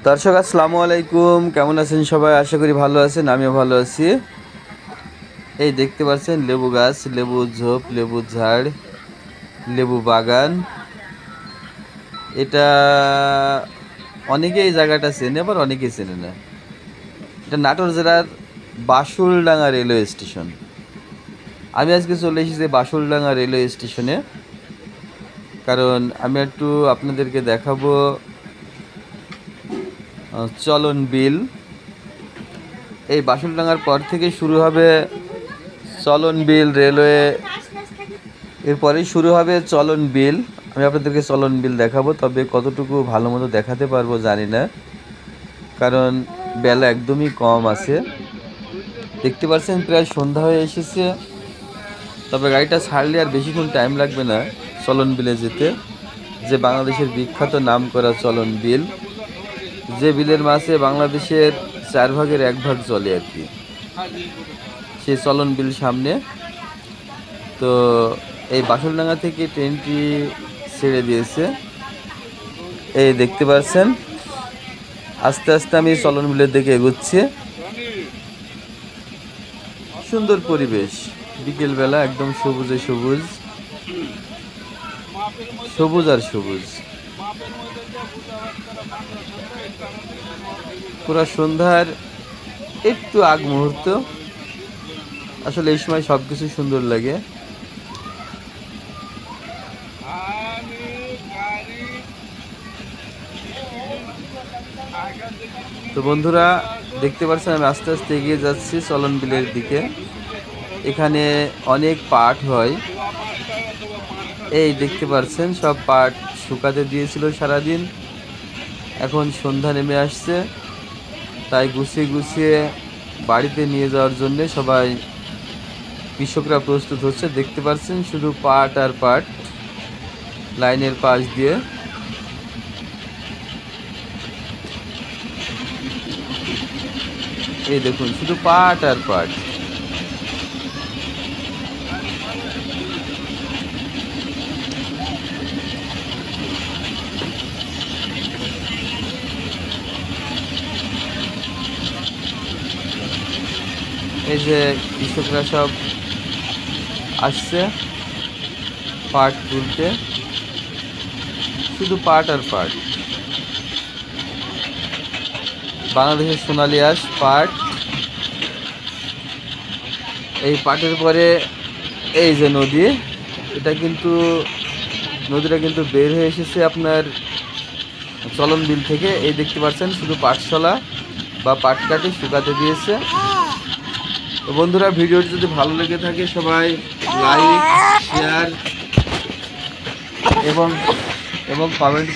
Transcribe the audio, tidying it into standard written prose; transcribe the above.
দর্শক আসসালামু আলাইকুম, কেমন আছেন সবাই? আশা করি ভালো আছেন, আমিও ভালো আছি। এই দেখতে পাচ্ছেন লেবু গাছ, লেবু ঝোপ, লেবু ঝাড়, লেবু বাগান। এটা অনেকেই এই জায়গাটা চেনে, আবার অনেকেই চেনে না। এটা নাটোর জেলার বাসুলডাঙ্গা রেলওয়ে স্টেশন। আমি আজকে চলে এসেছি বাসুলডাঙ্গা রেলওয়ে স্টেশনে, কারণ আমি একটু আপনাদেরকে দেখাবো চলন বিল। এই বাসুলডাঙ্গার পর থেকে শুরু হবে চলন বিল রেলওয়ে, এরপরেই শুরু হবে চলন বিল। আমি আপনাদেরকে চলন বিল দেখাবো, তবে কতটুকু ভালো মতো দেখাতে পারবো জানি না, কারণ বেলা একদমই কম আছে। দেখতে পাচ্ছেন প্রায় সন্ধ্যা হয়ে এসেছে, তবে গাড়িটা ছাড়লে আর বেশিক্ষণ টাইম লাগবে না চলন বিলে যেতে, যে বাংলাদেশের বিখ্যাত নাম করা চলন বিল, যে বিলের মাঝে বাংলাদেশের 4 ভাগের 1 ভাগ চলে আর কি, সেই চলন বিল সামনে। তো এই বাসুলডাঙ্গা থেকে ট্রেনটি ছেড়ে দিয়েছে, এই দেখতে পাচ্ছেন। আস্তে আস্তে আমি চলন বিলের দিকে এগোচ্ছি। সুন্দর পরিবেশ, বিকেলবেলা একদম সবুজে সবুজ, সবুজ আর সবুজ, পুরা সন্ধ্যার একটু আগ মুহূর্ত। আসলে এই সময় সব কিছু সুন্দর লাগে। তো বন্ধুরা দেখতে পাচ্ছেন আমি আস্তে আস্তে এগিয়ে যাচ্ছি চলন বিলের দিকে। এখানে অনেক পাট হয়, এই দেখতে পাচ্ছেন সব পাট শুকাতে দিয়েছিল সারাদিন, এখন সন্ধ্যা নেমে আসছে, তাই গুছিয়ে গুছিয়ে বাড়িতে নিয়ে যাওয়ার জন্য সবাই কৃষকরা প্রস্তুত হচ্ছে। দেখতে পাচ্ছেন শুধু পাট আর পাট লাইনের পাশ দিয়ে। এই দেখুন শুধু পাট আর পাট। এই যে কৃষকরা সব আসছে পাট তুলতে, শুধু পাট আর পাট। বাংলাদেশের সোনালী আঁশ পাট। এই পাটের পরে এই যে নদী, এটা কিন্তু নদীটা কিন্তু বের হয়ে এসেছে আপনার চলন বিল থেকে। এই দেখতে পাচ্ছেন শুধু পাটশলা বা পাট কাটি শুকাতে দিয়েছে। তো বন্ধুরা ভিডিওটি যদি ভালো লেগে থাকে সবাই লাইক, শেয়ার এবং কমেন্ট